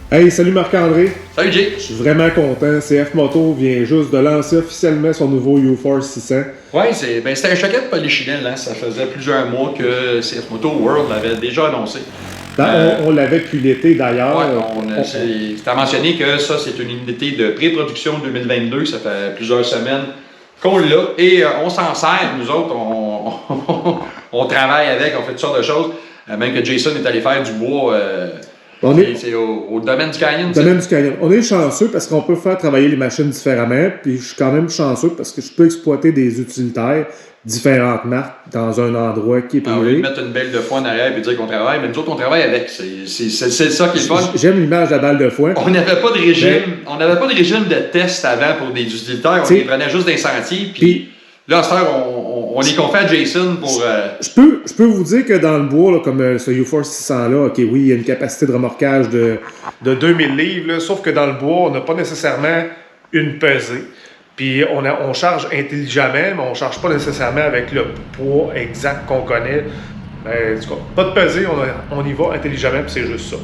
Hey, salut Marc-André. Salut Jay. Je suis vraiment content. CF Moto vient juste de lancer officiellement son nouveau UForce 600. Oui, c'était un choquet de polychinelle. Hein? Ça faisait plusieurs mois que CF Moto World l'avait déjà annoncé. On l'avait depuis l'été d'ailleurs. Oui, c'est à mentionner que ça, c'est une unité de pré-production 2022. Ça fait plusieurs semaines qu'on l'a. Et on s'en sert, nous autres. On travaille avec, on fait toutes sortes de choses. Même que Jason est allé faire du bois. C'est au domaine du Canyon. Domaine du Canyon. On est chanceux parce qu'on peut faire travailler les machines différemment. Puis je suis quand même chanceux parce que je peux exploiter des utilitaires différentes marques dans un endroit qui est privé. On va mettre une belle de foin en arrière et dire qu'on travaille, mais nous autres, on travaille avec. C'est ça qui est le fun. J'aime l'image de la balle de foin. On n'avait pas de régime, de test avant pour des utilitaires. On les prenait juste des sentiers. Puis là, à cette heure, on est confiant à Jason pour... Je peux vous dire que dans le bois, là, comme ce UForce 600-là, OK, oui, il y a une capacité de remorquage de 2000 livres, là, sauf que dans le bois, on n'a pas nécessairement une pesée. Puis on charge intelligemment, mais on ne charge pas nécessairement avec le poids exact qu'on connaît. Ben, en tout cas, pas de pesée, on y va intelligemment, puis c'est juste ça.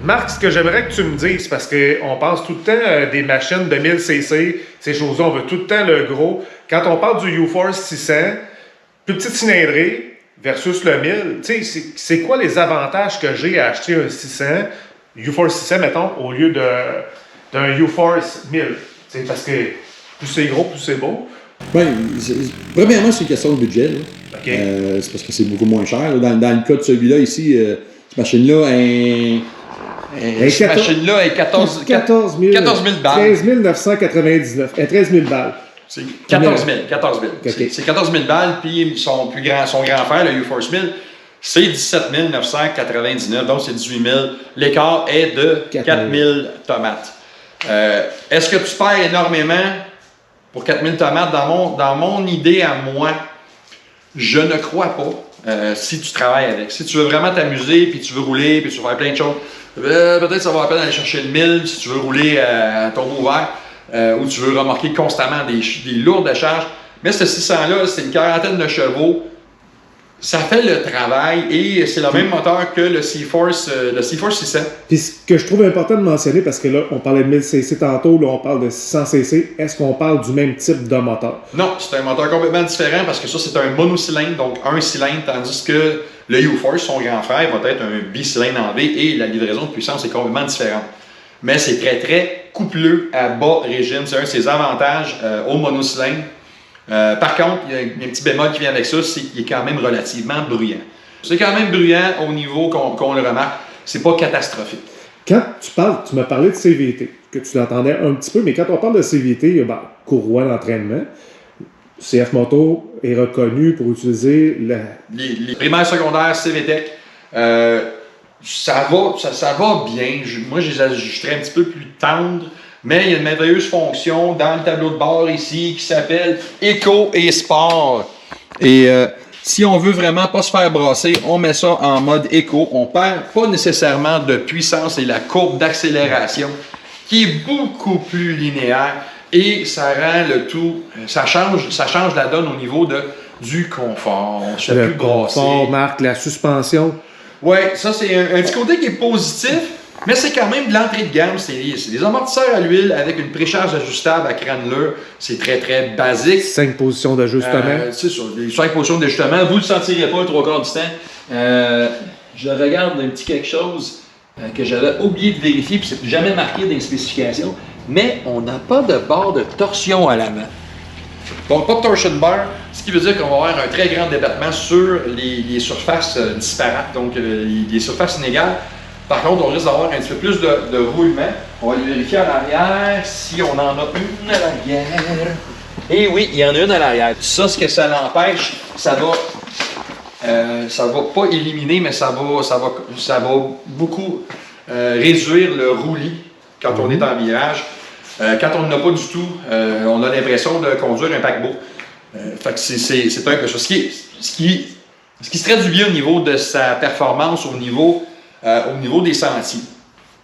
Marc, ce que j'aimerais que tu me dises, parce qu'on pense tout le temps des machines de 1000cc, ces choses-là, on veut tout le temps le gros. Quand on parle du UForce 600, plus petite cylindrée versus le 1000, tu sais, c'est quoi les avantages que j'ai à acheter un 600, UForce 600, mettons, au lieu d'un UForce 1000? T'sais, parce que plus c'est gros, plus c'est beau. Oui, premièrement, c'est une question de budget. Là. Okay. C'est parce que c'est beaucoup moins cher. Dans le cas de celui-là, ici, cette machine-là est 14 000 balles. 13 999. 13 000 balles. C'est 14 000. Okay. C'est 14 000 balles, puis son grand frère, le UForce 1000, c'est 17 999, donc c'est 18 000. L'écart est de 4 000 tomates. Est-ce que tu perds énormément pour 4 000 tomates? Dans mon idée à moi, je ne crois pas si tu travailles avec. Si tu veux vraiment t'amuser, puis tu veux rouler, puis tu veux faire plein de choses, peut-être ça va la peine d'aller chercher le 1000 si tu veux rouler à tombeau ouvert, ou tu veux remorquer constamment des lourdes charges. Mais ce 600-là, c'est une quarantaine de chevaux. Ça fait le travail et c'est le même moteur que le C-Force 600. Puis ce que je trouve important de mentionner, parce que là, on parlait de 1000cc tantôt, là, on parle de 600cc, est-ce qu'on parle du même type de moteur? Non, c'est un moteur complètement différent parce que ça, c'est un monocylindre, donc un cylindre, tandis que le U-Force, son grand frère, va être un bicylindre en V et la livraison de puissance est complètement différente. Mais c'est très, très coupleux à bas régime. C'est un de ses avantages au monocylindre. Par contre, il y a un petit bémol qui vient avec ça, c'est qu'il est quand même relativement bruyant. C'est quand même bruyant au niveau qu'on le remarque. C'est pas catastrophique. Quand tu m'as parlé de CVT, que tu l'entendais un petit peu, mais quand on parle de CVT, il y a courroie d'entraînement. CF Moto est reconnu pour utiliser les primaires secondaires CVTEC. Ça va bien. Moi, je les ajusterais un petit peu plus tendres. Mais il y a une merveilleuse fonction dans le tableau de bord ici qui s'appelle Eco et Sport. Et si on veut vraiment pas se faire brasser, on met ça en mode Eco. On perd pas nécessairement de puissance et la courbe d'accélération qui est beaucoup plus linéaire. Et ça rend le tout, ça change la donne au niveau du confort. On se fait plus brasser. Le confort, Marc, la suspension. Oui, ça c'est un petit côté qui est positif. Mais c'est quand même de l'entrée de gamme. C'est des amortisseurs à l'huile avec une précharge ajustable à cannelure. C'est très, très basique. 5 positions d'ajustement. C'est ça, les 5 positions d'ajustement. Vous ne le sentirez pas 3/4 du temps. Je regarde un petit quelque chose que j'avais oublié de vérifier, puis c'est jamais marqué dans les spécifications. Mais on n'a pas de barre de torsion à l'avant. Donc, pas de torsion bar, ce qui veut dire qu'on va avoir un très grand débattement sur les surfaces disparates, donc les surfaces inégales. Par contre, on risque d'avoir un petit peu plus de roulement. On va aller vérifier à l'arrière si on en a une à l'arrière. Et oui, il y en a une à l'arrière. Ça, ce que ça l'empêche, ça va pas éliminer, mais ça va beaucoup réduire le roulis quand on est en virage. Quand on n'en a pas du tout, on a l'impression de conduire un paquebot. Fait que c'est un peu ça. Ce qui se traduit bien au niveau de sa performance, au niveau des sentiers.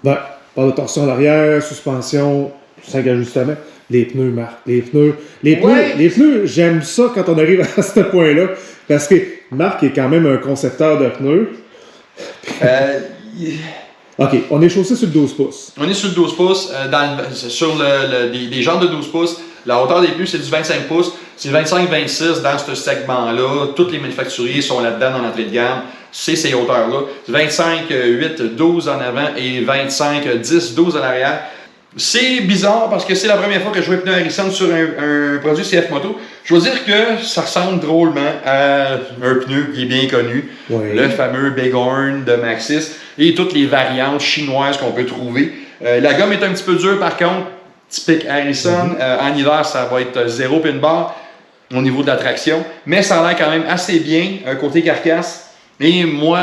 Ben, pas de torsion à l'arrière, suspension, 5 ajustements. Les pneus, Marc. Les pneus, j'aime ça quand on arrive à ce point-là. Parce que Marc est quand même un concepteur de pneus. OK, on est chaussé sur le 12 pouces. On est sur le 12 pouces, sur des jantes de 12 pouces. La hauteur des pneus, c'est du 25 pouces. C'est 25-26 dans ce segment-là. Tous les manufacturiers sont là-dedans dans l'entrée de gamme. C'est ces hauteurs-là. 25-8-12 en avant et 25-10-12 en arrière. C'est bizarre parce que c'est la première fois que je vois un pneu Harrison sur un produit CF Moto. Je dois dire que ça ressemble drôlement à un pneu qui est bien connu, le fameux Bighorn de Maxxis et toutes les variantes chinoises qu'on peut trouver. La gomme est un petit peu dure par contre, typique Harrison. En hiver, ça va être 0 pin bar au niveau de la traction, mais ça a l'air quand même assez bien côté carcasse. Et moi,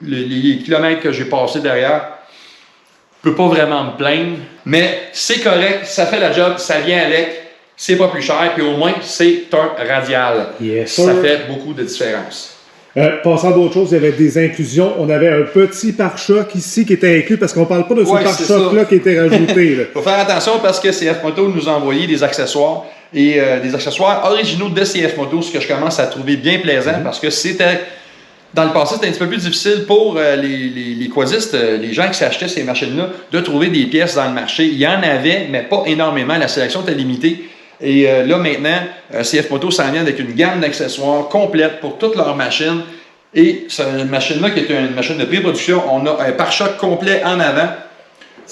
les kilomètres que j'ai passés derrière, je peux pas vraiment me plaindre, mais c'est correct, ça fait la job, ça vient avec, c'est pas plus cher, puis au moins, c'est un radial. Ça fait beaucoup de différence. Passant à d'autres choses, il y avait des inclusions. On avait un petit pare-choc ici qui était inclus, parce qu'on parle pas de ce pare-choc-là qui était rajouté. Il faut faire attention parce que CF Moto nous a envoyé des accessoires, et des accessoires originaux de CF Moto, ce que je commence à trouver bien plaisant, parce que c'était... Dans le passé, c'était un petit peu plus difficile pour les quadistes, les gens qui s'achetaient ces machines-là, de trouver des pièces dans le marché. Il y en avait, mais pas énormément. La sélection était limitée. Et là, maintenant, CF Moto s'en vient avec une gamme d'accessoires complète pour toutes leurs machines. Et cette machine-là, qui est une machine de pré-production, on a un pare-choc complet en avant.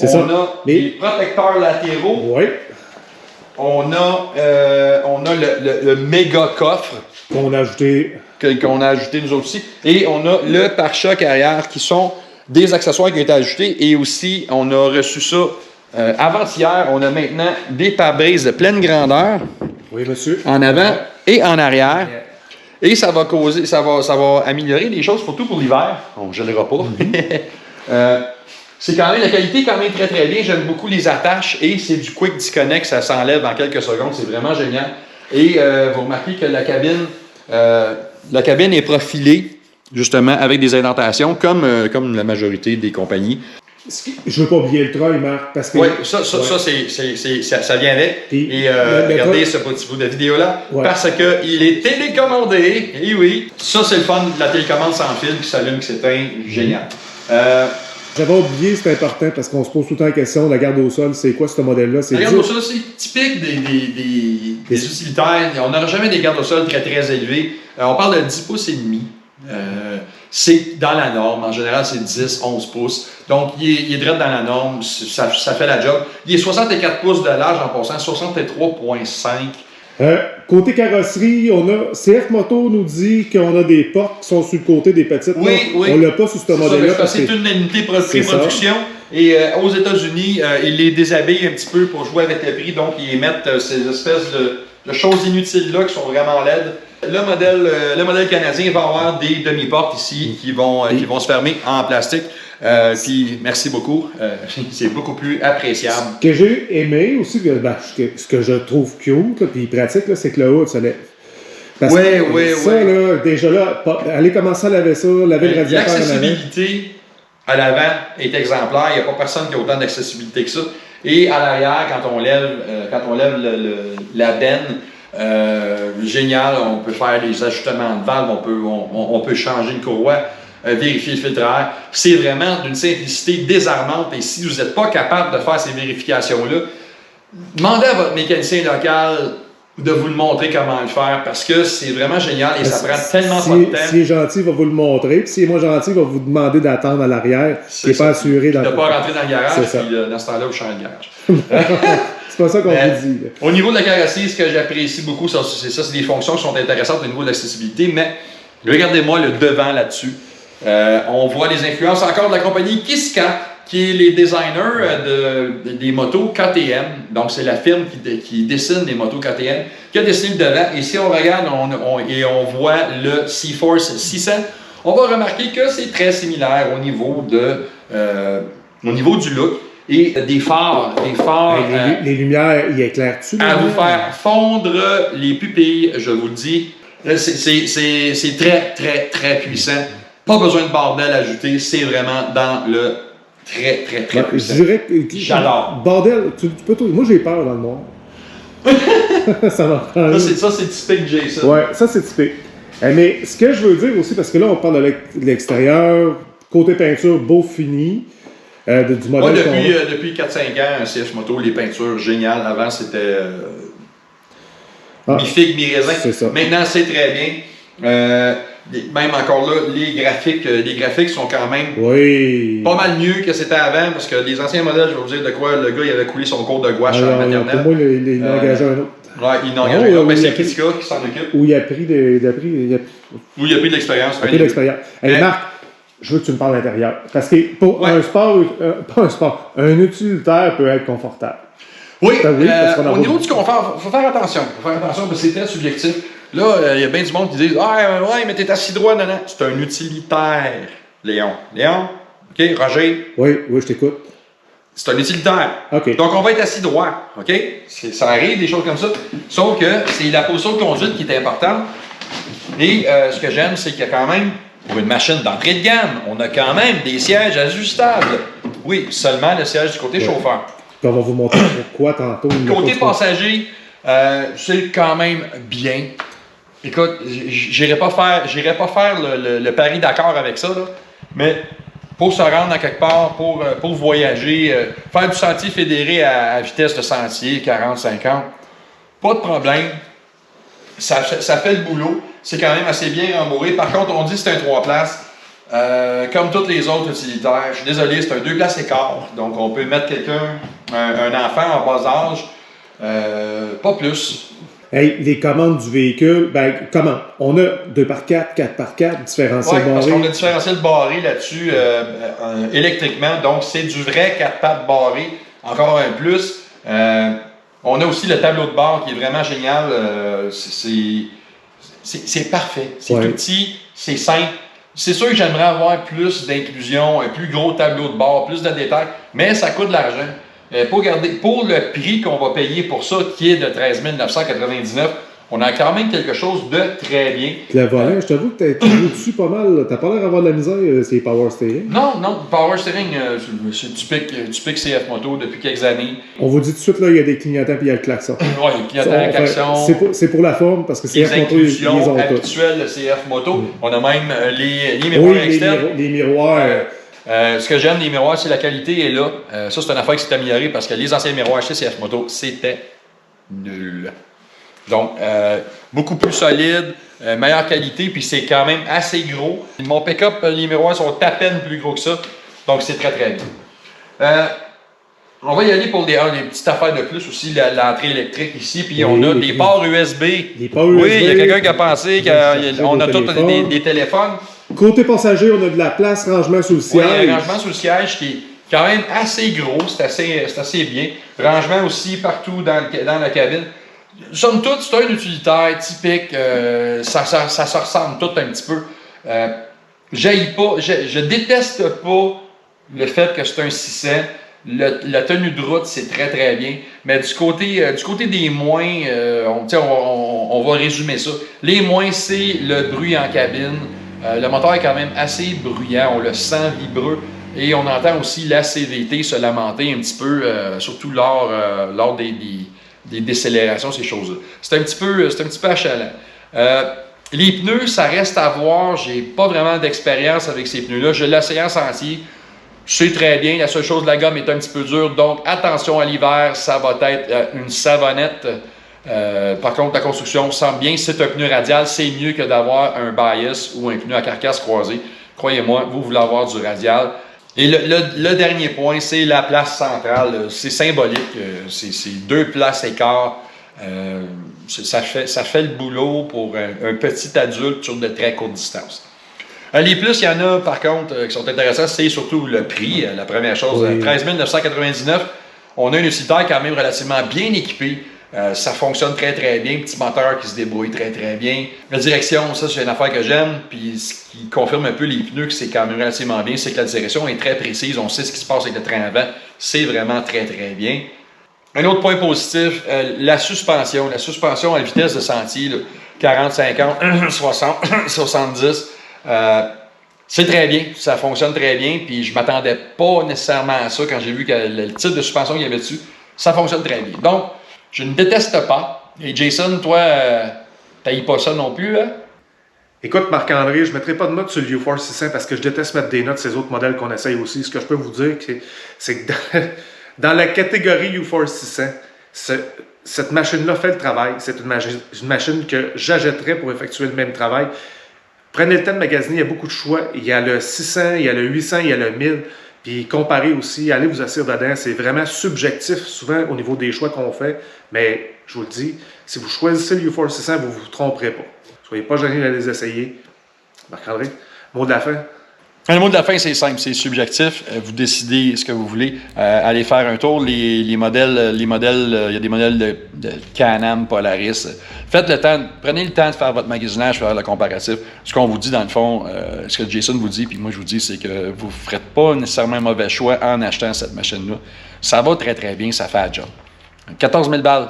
On a des protecteurs latéraux. Oui. On a le méga coffre. Qu'on a ajouté... qu'on a ajouté nous autres aussi. Et on a le pare-choc arrière qui sont des accessoires qui ont été ajoutés. Et aussi, on a reçu ça avant-hier. On a maintenant des pare-brises de pleine grandeur. Oui, monsieur. En avant et en arrière. Et ça va améliorer les choses, surtout pour l'hiver. On ne gelera pas. C'est quand même, la qualité est quand même très très bien. J'aime beaucoup les attaches et c'est du quick disconnect. Ça s'enlève en quelques secondes. C'est vraiment génial. Et vous remarquez que la cabine est profilée, justement, avec des indentations, comme la majorité des compagnies. Je veux pas oublier le treuil, Marc, parce que... Oui, ça vient avec. Et regardez ce petit bout de vidéo-là, parce qu'il est télécommandé. Et oui, ça, c'est le fun de la télécommande sans fil qui s'allume, qui s'éteint. Génial. J'avais oublié, c'est important, parce qu'on se pose tout le temps la question, la garde au sol, c'est quoi ce modèle-là? La garde au sol, c'est typique des utilitaires. On n'aura jamais des gardes au sol très, très élevés. On parle de 10 pouces et demi. C'est dans la norme. En général, c'est 10, 11 pouces. Donc, il est direct dans la norme. Ça fait la job. Il est 64 pouces de large en passant, 63,5. Côté carrosserie, CF Moto nous dit qu'on a des portes qui sont sur le côté des petites. Oui. On l'a pas sur ce modèle-là. C'est une unité pré-production. Et aux États-Unis, ils les déshabillent un petit peu pour jouer avec le prix. Donc, ils émettent ces espèces de choses inutiles-là qui sont vraiment laides. Le modèle canadien va avoir des demi-portes ici qui vont se fermer en plastique. Puis merci beaucoup, c'est beaucoup plus appréciable. Ce que j'ai aimé aussi, ce que je trouve cute puis pratique, là, c'est que le haut se lève. Parce que ça, là, déjà là, allez commencer à laver ça, laver le radiateur en avant. L'accessibilité à l'avant est exemplaire, il n'y a pas personne qui a autant d'accessibilité que ça. Et à l'arrière, quand on lève la benne, génial, on peut faire des ajustements de valve, on peut changer une courroie. Vérifier le filtre à air. C'est vraiment d'une simplicité désarmante. Et si vous n'êtes pas capable de faire ces vérifications-là, demandez à votre mécanicien local de vous le montrer comment le faire parce que c'est vraiment génial et ça prend tellement pas de temps. S'il est gentil, il va vous le montrer. Puis s'il est moins gentil, il va vous demander d'attendre à l'arrière. Il n'est pas assuré dans de ne pas rentrer dans le garage. Puis dans ce temps-là, vous changez de garage. C'est pas ça qu'on vous dit. Au niveau de la carrosserie, ce que j'apprécie beaucoup, c'est des fonctions qui sont intéressantes au niveau de l'accessibilité. Mais regardez-moi le devant là-dessus. On voit les influences encore de la compagnie Kiska, qui est les designers des motos KTM. Donc, c'est la firme qui dessine les motos KTM, qui a dessiné le devant. Et si on regarde on voit le C-Force 600, on va remarquer que c'est très similaire au niveau du look. Et des phares. Les lumières, ils éclairent-tu? À vous faire fondre les pupilles, je vous le dis. C'est très, très, très puissant. Pas besoin de bordel ajouté, c'est vraiment dans le très, très, très puissant. Je dirais que j'adore. Bordel, tu peux tout. Moi, j'ai peur dans le noir. Ça va prendre. Ça, c'est typique Jason. Ouais, ça, c'est typique. Mais ce que je veux dire aussi, parce que là, on parle de l'extérieur, côté peinture, beau fini. du modèle qu'on a. Depuis 4-5 ans, un CF Moto, les peintures géniales. Avant, c'était mi-figue, mi-raisin. C'est ça. Maintenant, c'est très bien. Même encore là, les graphiques sont quand même pas mal mieux que c'était avant, parce que les anciens modèles, je vais vous dire de quoi le gars il avait coulé son cours de gouache en maternelle. Pour moi, il a engagé un autre. Ouais, il a engagé un autre, mais c'est Kiska qui s'en occupe. Où il a pris de l'expérience. Il a pris de l'expérience. Hey, Marc, je veux que tu me parles d'intérieur. Parce que pour un sport, pas un sport, un utilitaire peut être confortable. Oui, au niveau du confort, il faut faire attention. Parce que c'est très subjectif. Là, il y a bien du monde qui dit ouais, mais t'es assis droit, non. C'est un utilitaire, Léon. OK, Roger? Oui, je t'écoute. C'est un utilitaire. OK. Donc, on va être assis droit. OK? Ça arrive, des choses comme ça. Sauf que c'est la position de conduite qui est importante. Et ce que j'aime, c'est qu'il y a quand même, pour une machine d'entrée de gamme, on a quand même des sièges ajustables. Oui, seulement le siège du côté chauffeur. Puis on va vous montrer pourquoi tantôt. Côté passager, c'est quand même bien. Écoute, j'irai pas faire le pari d'accord avec ça, là, mais pour se rendre à quelque part, pour voyager, faire du sentier fédéré à vitesse de sentier, 40-50, pas de problème. Ça fait le boulot. C'est quand même assez bien rembourré. Par contre, on dit que c'est un 3 places. Comme tous les autres utilitaires, je suis désolé, c'est un 2 places et quart. Donc, on peut mettre quelqu'un, un enfant en bas âge, pas plus. Hey, les commandes du véhicule, comment? On a 2x4, 4x4, différentiel barré. Parce qu'on a différentiel barré là-dessus électriquement. Donc, c'est du vrai 4 pattes barré. Encore un plus. On a aussi le tableau de bord qui est vraiment génial. C'est parfait. C'est tout petit, c'est simple. C'est sûr que j'aimerais avoir plus d'inclusion, un plus gros tableau de bord, plus de détails, mais ça coûte de l'argent. Pour le prix qu'on va payer pour ça, qui est de 13 999, on a quand même quelque chose de très bien. Le volant, je t'avoue que t'as joué dessus pas mal. T'as pas l'air d'avoir de la misère, c'est Power Steering. Non, Power Steering, c'est typique CF Moto depuis quelques années. On vous dit tout de suite, là, il y a des clignotants puis il y a le klaxon. Oui, il y a le klaxon. C'est pour la forme, parce que CF Moto, ils ont habituelles de CF Moto. On a même les miroirs externes. Les miroirs. Ce que j'aime des miroirs, c'est la qualité est là. Ça, c'est une affaire qui s'est améliorée parce que les anciens miroirs chez CF Moto, c'était nul. Donc, beaucoup plus solide, meilleure qualité, puis c'est quand même assez gros. Mon pick-up, les miroirs sont à peine plus gros que ça, donc c'est très très bien. On va y aller pour des petites affaires de plus aussi, l'entrée électrique ici, puis on a des ports USB. Des ports USB. Oui, il y a quelqu'un qui a pensé qu'on a tous des téléphones. Côté passager, on a de la place, rangement sous le siège. Oui, un rangement sous le siège qui est quand même assez gros, c'est assez bien. Rangement aussi partout dans la cabine. Somme toute, c'est un utilitaire typique, ça se ressemble tout un petit peu. Je déteste pas le fait que c'est un 600. La tenue de route, c'est très très bien. Mais du côté des moins, on va résumer ça. Les moins, c'est le bruit en cabine. Le moteur est quand même assez bruyant, on le sent vibreux. Et on entend aussi la CVT se lamenter un petit peu, surtout lors des décélérations, ces choses-là. C'est un petit peu achalant. Les pneus, ça reste à voir. J'ai pas vraiment d'expérience avec ces pneus-là. Je l'ai essayé en sentier. C'est très bien. La seule chose, la gomme est un petit peu dure. Donc, attention à l'hiver, ça va être une savonnette. Par contre, la construction semble bien. C'est un pneu radial. C'est mieux que d'avoir un bias ou un pneu à carcasse croisée. Croyez-moi, vous voulez avoir du radial. Et le dernier point, c'est la place centrale. C'est symbolique. C'est 2 places et quart. Ça fait le boulot pour un petit adulte sur de très courtes distances. Les plus, il y en a par contre qui sont intéressants, c'est surtout le prix. La première chose, 13 999. On a un utilitaire quand même relativement bien équipé. Ça fonctionne très très bien, petit moteur qui se débrouille très très bien. La direction, ça c'est une affaire que j'aime, puis ce qui confirme un peu les pneus que c'est quand même relativement bien, c'est que la direction est très précise, on sait ce qui se passe avec le train avant, c'est vraiment très très bien. Un autre point positif, la suspension à vitesse de sentier, là, 40, 50, 60, 70, c'est très bien, ça fonctionne très bien, puis je m'attendais pas nécessairement à ça quand j'ai vu que le type de suspension qu'il y avait dessus, ça fonctionne très bien. Donc, je ne déteste pas. Et Jason, toi, t'haïs pas ça non plus, hein? Écoute, Marc-André, je ne mettrai pas de notes sur le UForce 600 parce que je déteste mettre des notes sur ces autres modèles qu'on essaye aussi. Ce que je peux vous dire, c'est que dans la catégorie UForce 600, cette machine-là fait le travail. C'est une machine que j'achèterais pour effectuer le même travail. Prenez le temps de magasiner, il y a beaucoup de choix. Il y a le 600, il y a le 800, il y a le 1000. Puis comparez aussi, allez vous asseoir dedans. C'est vraiment subjectif souvent au niveau des choix qu'on fait. Mais je vous le dis, si vous choisissez le UForce 600, vous ne vous tromperez pas. Soyez pas gênés d'aller les essayer. Marc-André, mot de la fin? Le mot de la fin, c'est simple, c'est subjectif. Vous décidez ce que vous voulez. Allez faire un tour. Les modèles, il y a des modèles de Can-Am, Polaris. Faites le temps, prenez le temps de faire votre magasinage, faire le comparatif. Ce qu'on vous dit, dans le fond, ce que Jason vous dit, puis moi je vous dis, c'est que vous ne ferez pas nécessairement un mauvais choix en achetant cette machine-là. Ça va très très bien, ça fait la job. 14 000 balles,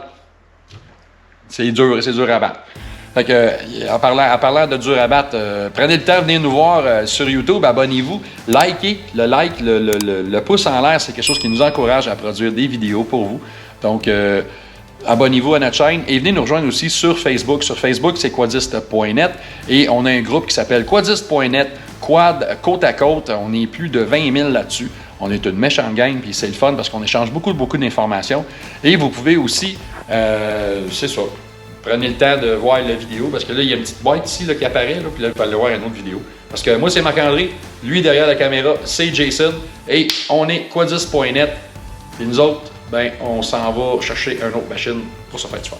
c'est dur à battre. Fait que, en parlant de dur à battre, prenez le temps de venir nous voir sur YouTube, abonnez-vous, likez, le pouce en l'air, c'est quelque chose qui nous encourage à produire des vidéos pour vous. Donc, abonnez-vous à notre chaîne et venez nous rejoindre aussi sur Facebook. Sur Facebook, c'est quadiste.net et on a un groupe qui s'appelle quadiste.net, quad côte à côte. On est plus de 20 000 là-dessus. On est une méchante gang, puis c'est le fun parce qu'on échange beaucoup d'informations. Et vous pouvez aussi, c'est ça, prenez le temps de voir la vidéo, parce que là, il y a une petite boîte ici là, qui apparaît, là, puis là, vous pouvez aller voir une autre vidéo. Parce que moi, c'est Marc-André, lui, derrière la caméra, c'est Jason, et on est quadiste.net, et nous autres, ben, on s'en va chercher une autre machine pour se faire du fun.